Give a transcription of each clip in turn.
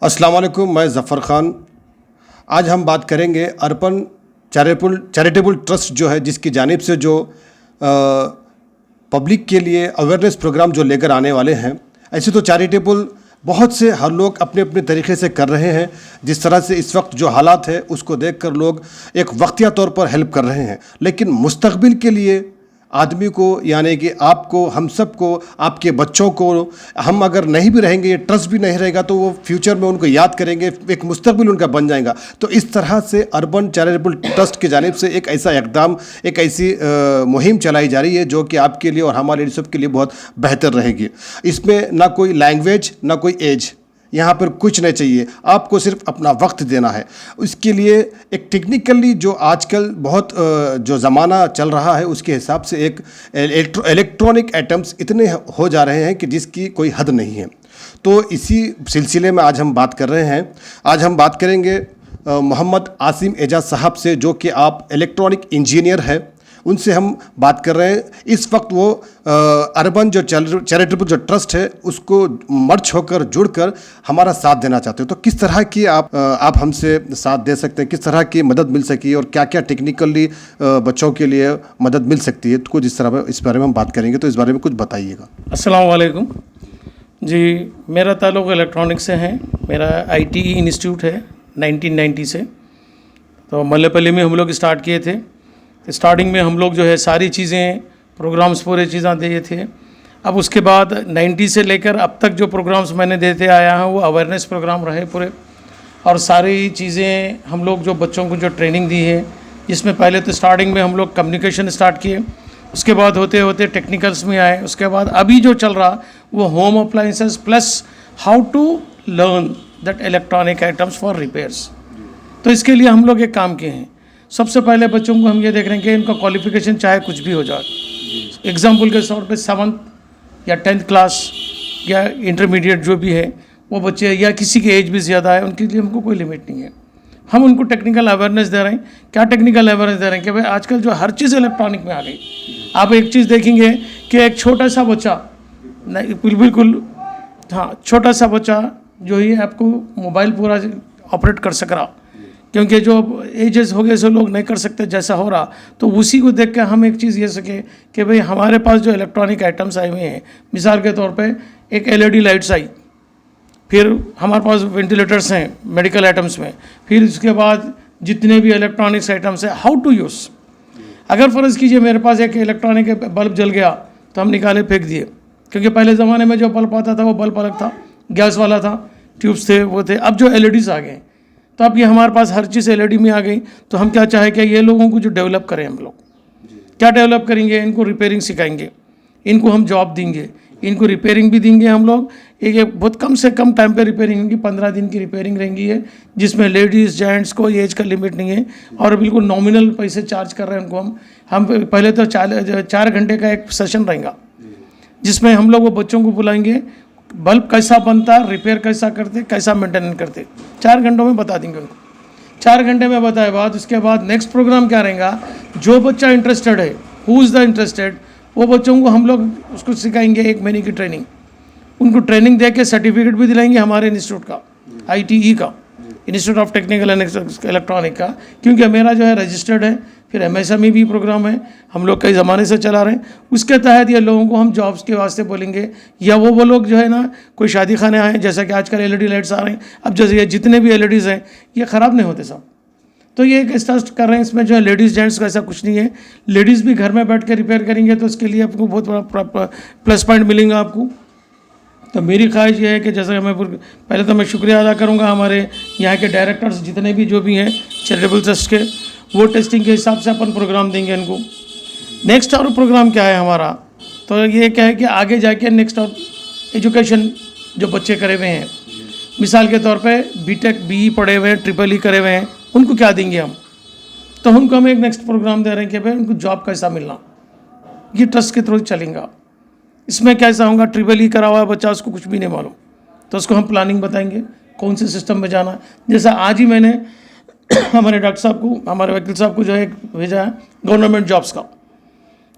अस्सलाम वालेकुम, मैं ज़फ़र ख़ान। आज हम बात करेंगे अर्बन चैरिटेबल ट्रस्ट जो है, जिसकी जानिब से जो पब्लिक के लिए अवेयरनेस प्रोग्राम जो लेकर आने वाले हैं। ऐसे तो चैरिटेबल बहुत से हर लोग अपने अपने तरीक़े से कर रहे हैं। जिस तरह से इस वक्त जो हालात है उसको देखकर लोग एक वक्तिया तौर पर हेल्प कर रहे हैं, लेकिन मुस्तक़बिल के लिए आदमी को, यानी कि आपको, हम सब को, आपके बच्चों को, हम अगर नहीं भी रहेंगे, ये ट्रस्ट भी नहीं रहेगा, तो वो फ्यूचर में उनको याद करेंगे, एक मुस्तकबिल उनका बन जाएगा। तो इस तरह से अर्बन चैरिटेबल ट्रस्ट की जानिब से एक ऐसा इक़दाम, एक ऐसी मुहिम चलाई जा रही है जो कि आपके लिए और हमारे सब के लिए बहुत बेहतर रहेगी। इसमें ना कोई लैंग्वेज, ना कोई एज, यहाँ पर कुछ नहीं चाहिए, आपको सिर्फ अपना वक्त देना है। इसके लिए एक टेक्निकली जो आजकल बहुत जो ज़माना चल रहा है उसके हिसाब से एक इलेक्ट्रॉनिक आइटम्स इतने हो जा रहे हैं कि जिसकी कोई हद नहीं है। तो इसी सिलसिले में आज हम बात कर रहे हैं। आज हम बात करेंगे मोहम्मद आसिम एजाज साहब से, जो कि आप इलेक्ट्रॉनिक इंजीनियर हैं। उनसे हम बात कर रहे हैं। इस वक्त वो अर्बन जो चैरिटेबल जो ट्रस्ट है उसको मर्ज होकर, जुड़कर हमारा साथ देना चाहते हो। तो किस तरह की आप हमसे साथ दे सकते हैं, किस तरह की मदद मिल सकी और क्या क्या टेक्निकली बच्चों के लिए मदद मिल सकती है, तो कुछ इस तरह इस बारे में हम बात करेंगे। तो इस बारे में कुछ बताइएगा। अस्सलाम वालेकुम जी। मेरा ताल्लुक़ इलेक्ट्रॉनिक से है। मेरा ITE इंस्टीट्यूट है 1990 से। तो मल्लेपल्ली में हम लोग स्टार्ट किए थे। स्टार्टिंग में हम लोग जो है सारी चीज़ें, प्रोग्राम्स पूरे चीज़ें दिए थे। अब उसके बाद 90 से लेकर अब तक जो प्रोग्राम्स मैंने देते आया हूँ वो अवेयरनेस प्रोग्राम रहे पूरे। और सारी चीज़ें हम लोग जो बच्चों को जो ट्रेनिंग दी है, जिसमें पहले तो स्टार्टिंग में हम लोग कम्युनिकेशन स्टार्ट किए, उसके बाद होते होते टेक्निकल्स में आए, उसके बाद अभी जो चल रहा वो home appliances plus how to learn that electronic items for repairs. तो इसके लिए हम लोग एक काम किए हैं। सबसे पहले बच्चों को हम ये देख रहे हैं कि इनका क्वालिफिकेशन चाहे कुछ भी हो जाए। एग्जाम्पल के तौर पे 7th या 10th क्लास या इंटरमीडिएट जो भी है वो बच्चे, या किसी की एज भी ज़्यादा है, उनके लिए हमको कोई लिमिट नहीं है। हम उनको टेक्निकल अवेयरनेस दे रहे हैं। क्या टेक्निकल अवेयरनेस दे रहे हैं कि भाई आजकल जो हर चीज़ इलेक्ट्रॉनिक में आ गई। आप एक चीज़ देखेंगे कि एक छोटा सा बच्चा, नहीं बिल्कुल हाँ, छोटा सा बच्चा जो ही आपको मोबाइल पूरा ऑपरेट कर सक रहा, क्योंकि जो एजेस हो गए सो लोग नहीं कर सकते जैसा हो रहा। तो उसी को देख के हम एक चीज़ ये सके कि भाई हमारे पास जो इलेक्ट्रॉनिक आइटम्स आए हुए हैं, मिसाल के तौर पे एक LED लाइट्स आई, फिर हमारे पास वेंटिलेटर्स हैं मेडिकल आइटम्स में, फिर उसके बाद जितने भी इलेक्ट्रॉनिक्स आइटम्स हैं, हाउ टू यूज़। अगर फ़र्ज़ कीजिए मेरे पास एक इलेक्ट्रॉनिक बल्ब जल गया तो हम निकाले फेंक दिए, क्योंकि पहले ज़माने में जो बल्ब आता था वो बल्ब अलग था, गैस वाला था, ट्यूब्स थे, वो थे। अब जो LEDs आ गए, तो अब ये हमारे पास हर चीज़ LED में आ गई। तो हम क्या चाहे कि ये लोगों को जो डेवलप करें, हम लोग क्या डेवलप करेंगे, इनको रिपेयरिंग सिखाएंगे, इनको हम जॉब देंगे, इनको रिपेयरिंग भी देंगे हम लोग। एक बहुत कम से कम टाइम पे रिपेयरिंग होगी, 15 दिन की रिपेयरिंग रहेंगी है, जिसमें लेडीज़ जेंट्स को एज का लिमिट नहीं है और बिल्कुल नॉमिनल पैसे चार्ज कर रहे हैं उनको। हम पहले तो 4 घंटे का एक सेशन रहेगा, जिसमें हम लोग वो बच्चों को बुलाएंगे, बल्ब कैसा बनता, रिपेयर कैसा करते, कैसा मेंटेनेंस करते, 4 घंटों में बता देंगे उनको। 4 घंटे में बताए बाद उसके बाद नेक्स्ट प्रोग्राम क्या रहेगा, जो बच्चा इंटरेस्टेड है, हु इज़ द इंटरेस्टेड, वो बच्चों को हम लोग उसको सिखाएंगे 1 महीने की ट्रेनिंग। उनको ट्रेनिंग दे के सर्टिफिकेट भी दिलाएंगे हमारे इंस्टीट्यूट का, ITE का, institute of technical and electronic का, क्योंकि मेरा जो है रजिस्टर्ड है। फिर MSME भी प्रोग्राम है, हम लोग कई ज़माने से चला रहे हैं। उसके तहत ये लोगों को हम जॉब्स के वास्ते बोलेंगे, या वो लोग जो है ना कोई शादी खाने आए, जैसा कि आजकल LED लाइट्स आ रहे हैं। अब जैसे ये जितने भी LEDs हैं ये ख़राब नहीं होते सब, तो ये एक स्टार्ट कर रहे हैं। इसमें जो है लेडीज़ जेंट्स का ऐसा कुछ नहीं है, लेडीज़ भी घर में बैठ के रिपेयर करेंगे, तो उसके लिए आपको बहुत बड़ा प्लस पॉइंट मिलेगा आपको। तो मेरी ख्वाहिश ये है कि जैसे मैं पहले तो मैं शुक्रिया अदा करूँगा हमारे यहाँ के डायरेक्टर्स जितने भी जो भी हैं चैरिटेबल ट्रस्ट के, वो टेस्टिंग के हिसाब से अपन प्रोग्राम देंगे इनको। नेक्स्ट और प्रोग्राम क्या है हमारा, तो ये क्या है कि आगे जाके नेक्स्ट और एजुकेशन जो बच्चे करे हुए हैं, मिसाल के तौर पे BTech BE पढ़े हुए हैं, EEE करे हुए हैं, उनको क्या देंगे हम। तो उनको हम एक नेक्स्ट प्रोग्राम दे रहे हैं कि भाई उनको जॉब कैसा मिलना, ये ट्रस्ट के थ्रू चलेगा। इसमें कैसा होगा, EEE करा हुआ है बच्चा, उसको कुछ भी नहीं मालूम, तो उसको हम प्लानिंग बताएंगे कौन से सिस्टम में जाना है। जैसा आज ही मैंने हमारे डॉक्टर साहब को, हमारे वकील साहब को जो है भेजा है गवर्नमेंट जॉब्स का,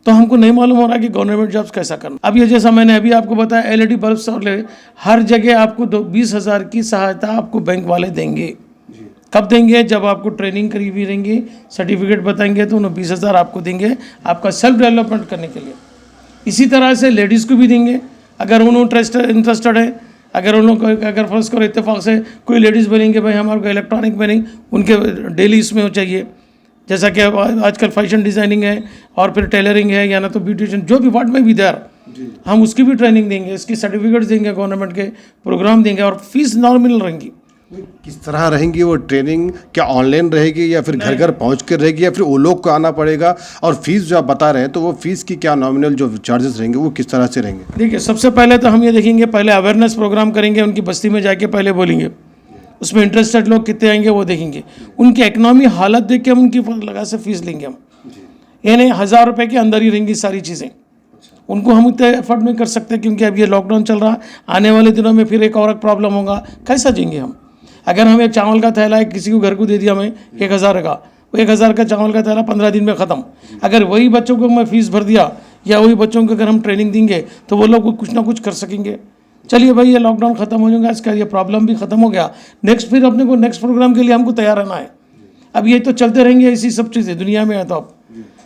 तो हमको नहीं मालूम हो रहा कि गवर्नमेंट जॉब्स कैसा करना। अब ये जैसा मैंने अभी आपको बताया एलईडी बल्ब्स और हर जगह आपको 20,000 की सहायता आपको बैंक वाले देंगे। कब देंगे? जब आपको ट्रेनिंग करी हुई रहेंगी, सर्टिफिकेट बताएंगे तो उन्हें 20,000 आपको देंगे आपका सेल्फ डेवलपमेंट करने के लिए। इसी तरह से लेडीज़ को भी देंगे अगर उन्होंने इंटरेस्टेड है। अगर उन लोग अगर फर्स्ट करो इत्तेफाक से कोई लेडीज़ बनेंगे भाई हमारे को इलेक्ट्रॉनिक में नहीं, उनके डेली इसमें हो चाहिए, जैसा कि आजकल फैशन डिज़ाइनिंग है और फिर टेलरिंग है या ना तो ब्यूटिशियन, जो भी वार्ड में भी देर हम उसकी भी ट्रेनिंग देंगे, इसकी सर्टिफिकेट्स देंगे, गवर्नमेंट के प्रोग्राम देंगे और फीस नॉर्मल रहेंगी। किस तरह रहेंगी वो ट्रेनिंग? क्या ऑनलाइन रहेगी या फिर घर घर पहुंच कर रहेगी या फिर वो लोग को आना पड़ेगा? और फीस जो आप बता रहे हैं तो वो फीस की क्या नॉमिनल जो चार्जेस रहेंगे वो किस तरह से रहेंगे? देखिए, सबसे पहले तो हम ये देखेंगे, पहले अवेयरनेस प्रोग्राम करेंगे, उनकी बस्ती में जाके पहले बोलेंगे, उसमें इंटरेस्टेड लोग कितने आएंगे वो देखेंगे, उनकी इकनॉमी हालत देख के हम उनकी लगा से फीस लेंगे हम। यानी 1,000 रुपये के अंदर ही रहेंगी सारी चीज़ें। उनको हम उतने एफर्ट नहीं कर सकते क्योंकि अब ये लॉकडाउन चल रहा, आने वाले दिनों में फिर एक और प्रॉब्लम होगा, कैसा देंगे हम? अगर हम एक चावल का थैला किसी को घर को दे दिया हमें 1,000 का, वो 1,000 का चावल का थैला 15 दिन में ख़त्म। अगर वही बच्चों को मैं फीस भर दिया या वही बच्चों को अगर हम ट्रेनिंग देंगे तो वो लोग कुछ ना कुछ कर सकेंगे। चलिए भाई, ये लॉकडाउन ख़त्म हो जाएगा, इसका ये प्रॉब्लम भी ख़त्म हो गया। नेक्स्ट फिर अपने को नेक्स्ट प्रोग्राम के लिए हमको तैयार रहना है। अब ये तो चलते रहेंगे ऐसी सब चीज़ें दुनिया में है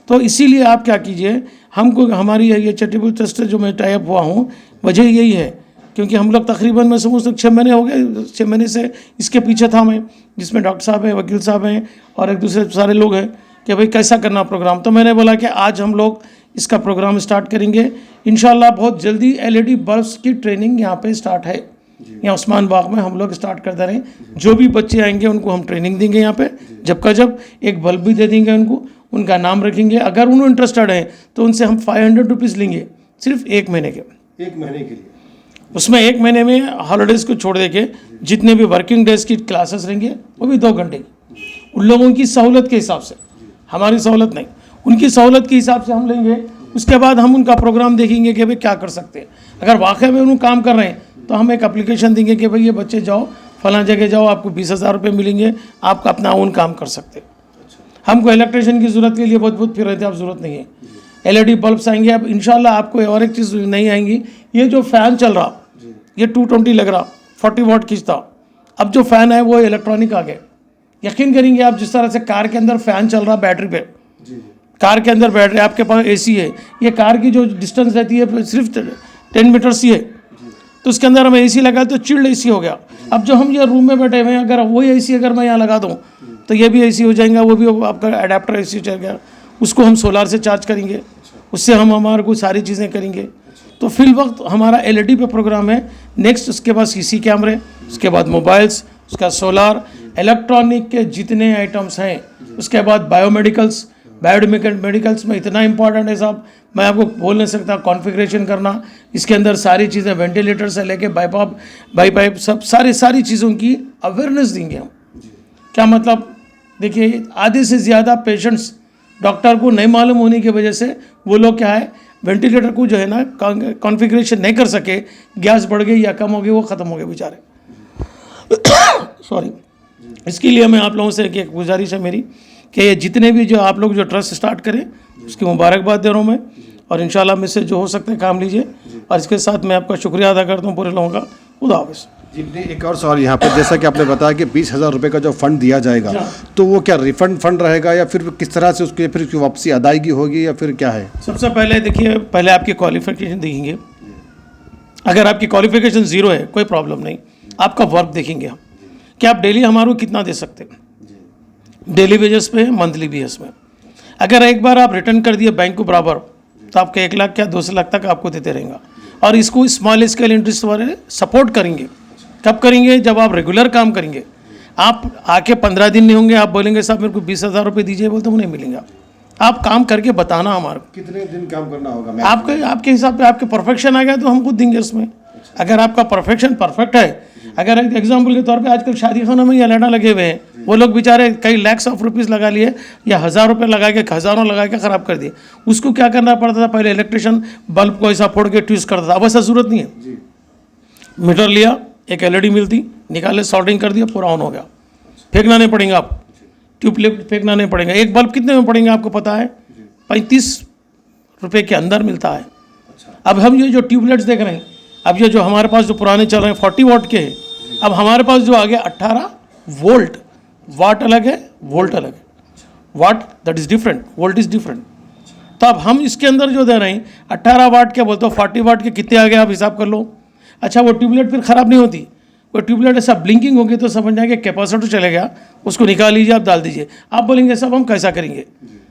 तो इसीलिए आप क्या कीजिए, हमको हमारी ये चैरिटेबल ट्रस्ट से जो मैं टाइप हुआ हूँ, वजह यही है क्योंकि हम लोग तकरीबन मैं समझता 6 महीने हो गए, 6 महीने से इसके पीछे था मैं, जिसमें डॉक्टर साहब हैं, वकील साहब हैं और एक दूसरे सारे लोग हैं कि भाई कैसा करना प्रोग्राम। तो मैंने बोला कि आज हम लोग इसका प्रोग्राम स्टार्ट करेंगे इंशाल्लाह। बहुत जल्दी एलईडी बल्ब्स की ट्रेनिंग यहाँ पे स्टार्ट है, यहाँ उस्मान बाग में हम लोग स्टार्ट कर दे रहे हैं। जो भी बच्चे आएंगे उनको हम ट्रेनिंग देंगे यहाँ पे, जब का जब एक बल्ब भी दे देंगे उनको, उनका नाम रखेंगे। अगर उन्होंने इंटरेस्टेड हैं तो उनसे हम 500 रुपीज़ लेंगे सिर्फ 1 महीने के। 1 महीने के लिए? उसमें 1 महीने में हॉलीडेज़ को छोड़ दे के जितने भी वर्किंग डेज की क्लासेस रहेंगे वो भी 2 घंटे की, उन लोगों की सहूलत के हिसाब से, हमारी सहूलत नहीं, उनकी सहूलत के हिसाब से हम लेंगे। उसके बाद हम उनका प्रोग्राम देखेंगे कि भाई क्या कर सकते हैं। अगर वाकई में उन्होंने काम कर रहे हैं तो हम एक एप्लीकेशन देंगे कि भाई ये बच्चे जाओ फलां जगह जाओ, आपको 20,000 रुपये मिलेंगे, आप अपना ओन काम कर सकते हैं। हमको इलेक्ट्रिशियन की ज़रूरत के लिए बहुत फिर रहते, आप ज़रूरत नहीं है। एलईडी बल्ब्स आएंगे। अब इंशाल्लाह आपको और एक चीज़ नहीं आएंगी, ये जो फ़ैन चल रहा ये 220 लग रहा, 40 वाट खींचता, अब जो फ़ैन है वो इलेक्ट्रॉनिक आ गए। यकीन करेंगे आप, जिस तरह से कार के अंदर फ़ैन चल रहा बैटरी पे, कार के अंदर बैटरी, आपके पास एसी है, ये कार की जो डिस्टेंस रहती है सिर्फ 10 मीटर सी है, तो उसके अंदर हम एसी लगा तो चिल्ड एसी हो गया। अब जो हम ये रूम में बैठे हुए हैं, अगर वही एसी अगर मैं यहाँ लगा दूँ तो ये भी एसी हो जाएगा, वो भी आपका अडेप्टर एसी चल गया, उसको हम सोलार से चार्ज करेंगे, उससे हम हमारे को सारी चीज़ें करेंगे। तो फिल वक्त हमारा एलईडी पे प्रोग्राम है। नेक्स्ट उसके बाद सीसी कैमरे, उसके बाद मोबाइल्स, उसका सोलार, इलेक्ट्रॉनिक के जितने आइटम्स हैं, उसके बाद बायोमेडिकल्स। बायोमेडिकल्स में इतना इंपॉर्टेंट है साहब, मैं आपको बोल नहीं सकता। कॉन्फ़िगरेशन करना, इसके अंदर सारी चीज़ें, वेंटिलेटर से लेके बाईपाइप सब सारी चीज़ों की अवेयरनेस देंगे हम। क्या मतलब, देखिए आधे से ज़्यादा पेशेंट्स डॉक्टर को नहीं मालूम होने की वजह से वो लोग क्या है, वेंटिलेटर को जो है ना कॉन्फ़िगरेशन नहीं कर सके, गैस बढ़ गई या कम हो गई, वो ख़त्म हो गए बेचारे। सॉरी। इसके लिए मैं आप लोगों से एक गुजारिश है मेरी कि जितने भी जो आप लोग जो ट्रस्ट स्टार्ट करें उसकी मुबारकबाद दे रहा हूँ मैं, और इंशाल्लाह मुझसे जो हो सकता है काम लीजिए। और इसके साथ मैं आपका शुक्रिया अदा करता हूँ पूरे लोगों का। खुदा हाफ़िज़। जी, एक और सवाल यहाँ पर, जैसा कि आपने बताया कि 20,000 रुपये का जो फंड दिया जाएगा, तो वो क्या रिफंड फंड रहेगा या फिर किस तरह से उसके फिर वापसी अदायगी होगी या फिर क्या है? सबसे पहले देखिए, पहले आपकी क्वालिफिकेशन देखेंगे। अगर आपकी क्वालिफिकेशन 0 है कोई प्रॉब्लम नहीं, आपका वर्क देखेंगे हम कि आप डेली हमारे को कितना दे सकते हैं, डेली बेसिस पे, मंथली बेसिस में। अगर एक बार आप रिटर्न कर दिए बैंक को बराबर, तो आपके 1 लाख या 2 लाख तक आपको देते रहेंगे। और इसको स्मॉल स्केल इंटरेस्ट वाले सपोर्ट करेंगे। कब करेंगे? जब आप रेगुलर काम करेंगे। आप आके 15 दिन नहीं होंगे, आप बोलेंगे साहब मेरे को 20,000 रुपये दीजिए, बोलते वो नहीं मिलेंगे। आप काम करके बताना हमारे को कितने दिन काम करना होगा? आपके हिसाब से आपके परफेक्शन आ गया तो हम खुद देंगे उसमें। अगर आपका परफेक्शन परफेक्ट है, अगर एक एग्जाम्पल के तौर पे आजकल शादी खानों में ये लाइना लगे हुए हैं, वो लोग बेचारे कई लैक्स ऑफ रुपीज़ लगा लिए या 1,000 रुपये लगा के, हज़ारों लगा के ख़राब कर दिए। उसको क्या करना पड़ता था, पहले इलेक्ट्रिशियन बल्ब को ऐसा फोड़ के ट्विस्ट करता था। अब ऐसा ज़रूरत नहीं है। मीटर लिया, एक एलईडी मिलती, निकाले, सॉल्डिंग कर दिया, पूरा ऑन हो गया। फेंकना नहीं पड़ेगा, आप ट्यूबलाइट फेंकना नहीं पड़ेगा। एक बल्ब कितने में पड़ेंगे आपको पता है? 35 रुपये के अंदर मिलता है। अब हम ये जो ट्यूबलाइट्स देख रहे हैं, अब ये जो हमारे पास जो पुराने चल रहे हैं 40 वाट के हैं, अब हमारे पास जो आ गया 18 वोल्ट। वाट अलग है, वोल्ट अलग है। Watt that is different, volt is different. तो अब हम इसके अंदर जो दे रहे हैं 18 वाट के बोलते हो, 40 वाट के कितने आ गए आप हिसाब कर लो। अच्छा, वो ट्यूबलाइट फिर ख़राब नहीं होती, वो ट्यूबलाइट ऐसा ब्लिंकिंग होगी तो समझ जाएंगे कैपेसिटर चले गया, उसको निकाल लीजिए, आप डाल दीजिए। आप बोलेंगे सब हम कैसा करेंगे,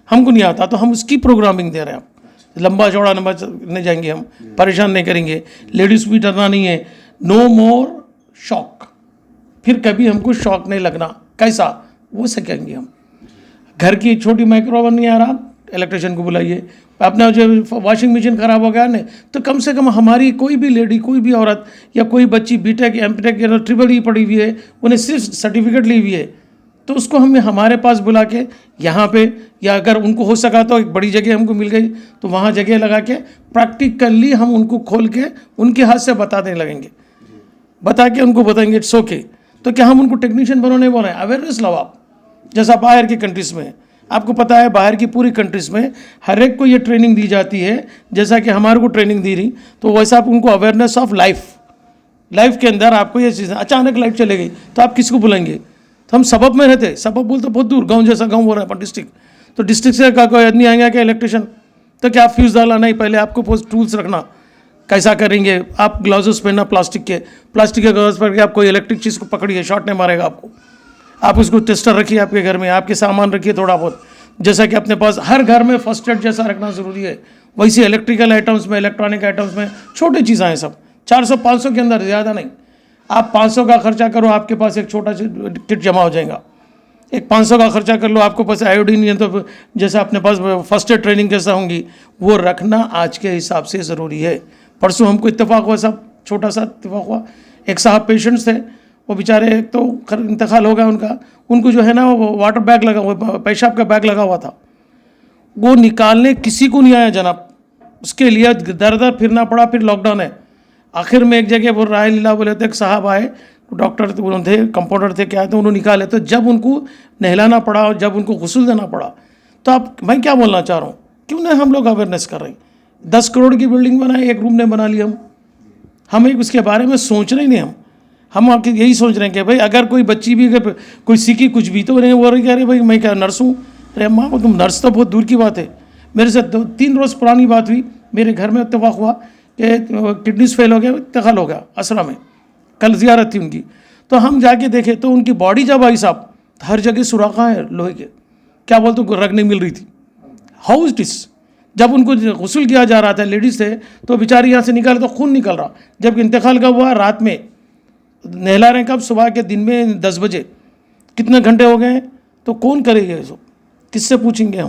हमको नहीं आता, तो हम उसकी प्रोग्रामिंग दे रहे हैं। आप लंबा चौड़ा नंबर नहीं जाएंगे, हम परेशान नहीं करेंगे, लेडीज़ भी डरना नहीं है। नो मोर शॉक, फिर कभी हमको शॉक नहीं लगना। कैसा, वो सकेंगे हम। घर की छोटी माइक्रोवेव नहीं आ रहा, इलेक्ट्रिशियन को बुलाइए। अपना जो वॉशिंग मशीन ख़राब हो गया ना, तो कम से कम हमारी कोई भी लेडी, कोई भी औरत या कोई बच्ची बीटेक एमटेक या ट्रिपल ई पढ़ी हुई है, उन्हें सिर्फ सर्टिफिकेट ली हुई है, तो उसको हमें हमारे पास बुला के यहाँ पे, या अगर उनको हो सका तो एक बड़ी जगह हमको मिल गई तो वहाँ जगह लगा के प्रैक्टिकली हम उनको खोल के उनके हाथ से बताने लगेंगे, बता के उनको बताएंगे इट्स ओके। तो क्या हम उनको टेक्नीशियन बनाने बोल रहे हैं? अवेयरनेस लाओ आप, जैसा बाहर की कंट्रीज़ में आपको पता है, बाहर की पूरी कंट्रीज़ में हर एक को ये ट्रेनिंग दी जाती है, जैसा कि हमारे को ट्रेनिंग दी रही, तो वैसा आप उनको अवेयरनेस ऑफ लाइफ के अंदर आपको ये चीज़, अचानक लाइट चले गई तो आप किसको बुलाएंगे? तो हम सबब में रहते, सबब बोलते बहुत दूर, गांव जैसा गांव हो रहा है, डिस्ट्रिक्ट, तो डिस्ट्रिक्ट से का कोई आदमी आएगा क्या इलेक्ट्रिशियन? तो क्या आप फ्यूज़ डाला? नहीं, पहले आपको टूल्स रखना, कैसा करेंगे आप? ग्लव्स पहनना प्लास्टिक के ग्लव्स पहन के आप कोई इलेक्ट्रिक चीज़ को पकड़िए, शॉर्ट नहीं मारेगा आपको। आप उसको टेस्टर रखिए आपके घर में, आपके सामान रखिए थोड़ा बहुत, जैसा कि अपने पास हर घर में फर्स्ट एड जैसा रखना ज़रूरी है, वैसे इलेक्ट्रिकल आइटम्स में, इलेक्ट्रॉनिक आइटम्स में छोटी चीज़ें हैं सब, 400-500 के अंदर, ज़्यादा नहीं। आप 500 का खर्चा करो, आपके पास एक छोटा सा किट जमा हो जाएगा। एक 500 का खर्चा कर लो, आपको पास आयोडीन है तो जैसा अपने पास फर्स्ट एड ट्रेनिंग जैसा होंगी, वो रखना आज के हिसाब से ज़रूरी है। परसों हमको इत्तेफाक हुआ, सब छोटा सा इत्तेफाक हुआ, एक साहब पेशेंट्स थे, वो बेचारे एक तो इंतकाल हो गया उनका, उनको जो है ना वो वाटर बैग लगा हुआ, पेशाब का बैग लगा हुआ था, वो निकालने किसी को नहीं आया जनाब, उसके लिए दर दर फिरना पड़ा। फिर लॉकडाउन है, आखिर में एक जगह वो राय लीला बोले तो एक साहब आए, डॉक्टर थे, कंपाउंडर थे, क्या है, तो उन्होंने निकाले। तो जब उनको नहलाना पड़ा और जब उनको गुस्ल देना पड़ा, तो आप, मैं क्या बोलना चाह रहा हूँ, क्यों ना हम लोग अवेयरनेस कर रहे हैं। 10 करोड़ की बिल्डिंग बनाई, एक रूम ने बना लिया, हम एक उसके बारे में सोच रहे नहीं। हम आपके यही सोच रहे हैं कि भाई अगर कोई बच्ची भी, अगर कोई सीखी कुछ भी, तो नहीं वो कह रहे भाई मैं क्या नर्स हूँ? अरे माँ, वो तुम नर्स तो बहुत दूर की बात है। मेरे से 2-3 रोज़ पुरानी बात हुई, मेरे घर में इत्तेफाक हुआ कि किडनीज फेल हो गया, इंतकाल हो गया असरा में, कल ज़ियारत थी उनकी। तो हम जाके देखे तो उनकी बॉडी जब आई साहब, हर जगह सुराखा है लोहे के, क्या बोलते उनको रग नहीं मिल रही थी। How is this? जब उनको गुस्ल किया जा रहा था, लेडीज़ थे, तो बेचारी यहाँ से निकाले तो खून निकल रहा, जब इंतकाल का हुआ रात में, नहला रहे कब? सुबह के, दिन में 10 बजे, कितने घंटे हो गए? तो कौन करेगा ये सब? किससे पूछेंगे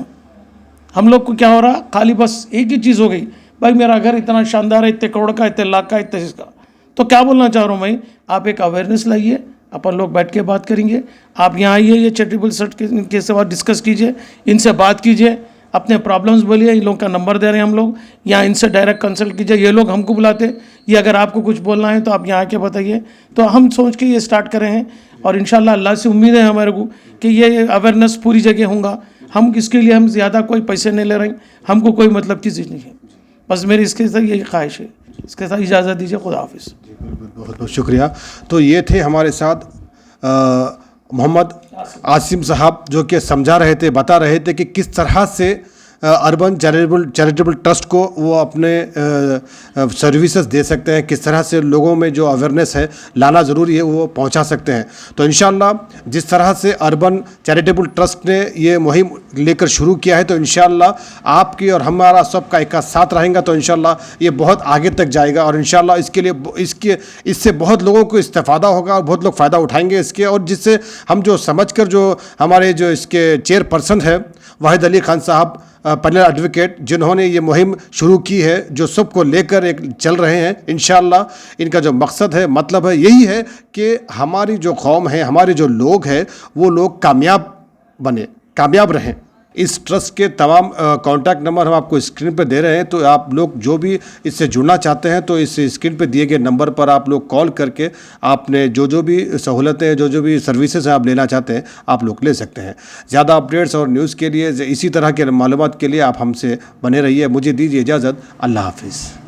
हम लोग को क्या हो रहा? खाली बस एक ही चीज़ हो गई, भाई मेरा घर इतना शानदार है, इतने करोड़ का, इतने लाख का, इतने इसका। तो क्या बोलना चाह रहा हूँ मैं, आप एक अवेयरनेस लाइए, अपन लोग बैठ के बात करेंगे। आप यहाँ आइए, ये चैरिटेबल सर्ट के से डिस्कस कीजिए, इनसे बात कीजिए, अपने प्रॉब्लम्स बोलिए, इन लोगों का नंबर दे रहे हैं हम लोग, या इनसे डायरेक्ट कंसल्ट कीजिए। ये लोग हमको बुलाते, ये अगर आपको कुछ बोलना है तो आप यहाँ आके बताइए। तो हम सोच के ये स्टार्ट कर रहे हैं, और इंशाल्लाह अल्लाह से उम्मीद है हमारे को कि ये अवेयरनेस पूरी जगह होगा। हम इसके लिए हम ज़्यादा कोई पैसे नहीं ले रहे हैं, हमको कोई मतलब की चीज़ नहीं है, बस मेरी इसके साथ यही ख्वाहिश है। इसके साथ इजाज़त दीजिए, खुदा हाफिज़। बहुत बहुत शुक्रिया। तो ये थे हमारे साथ मोहम्मद आसिम साहब, जो कि समझा रहे थे, बता रहे थे कि किस तरह से अर्बन चैरिटेबल ट्रस्ट को वो अपने सर्विसेज दे सकते हैं, किस तरह से लोगों में जो अवेयरनेस है लाना ज़रूरी है वो पहुंचा सकते हैं। तो इंशाल्लाह जिस तरह से अर्बन चैरिटेबल ट्रस्ट ने ये मुहिम लेकर शुरू किया है, तो इंशाल्लाह आपकी और हमारा सबका एक साथ रहेगा, तो इंशाल्लाह ये बहुत आगे तक जाएगा, और इंशाल्लाह इसके लिए इससे बहुत लोगों को इस्तेफादा होगा और बहुत लोग फ़ायदा उठाएंगे इसके। और जिससे हम जो समझकर, जो हमारे जो इसके चेयरपर्सन है वाहिद अली खान साहब, पैनल एडवोकेट, जिन्होंने ये मुहिम शुरू की है, जो सबको लेकर एक चल रहे हैं, इंशाल्लाह इनका जो मकसद है, मतलब है, यही है कि हमारी जो कौम है, हमारे जो लोग हैं, वो लोग कामयाब बने, कामयाब रहें। इस ट्रस्ट के तमाम कॉन्टैक्ट नंबर हम आपको स्क्रीन पर दे रहे हैं, तो आप लोग जो भी इससे जुड़ना चाहते हैं तो इस स्क्रीन पर दिए गए नंबर पर आप लोग कॉल करके आपने जो भी सहूलतें, जो भी सर्विसेज आप लेना चाहते हैं आप लोग ले सकते हैं। ज़्यादा अपडेट्स और न्यूज़ के लिए, इसी तरह के मालूमात के लिए आप हमसे बने रहिए। मुझे दीजिए इजाज़त। अल्लाह हाफिज़।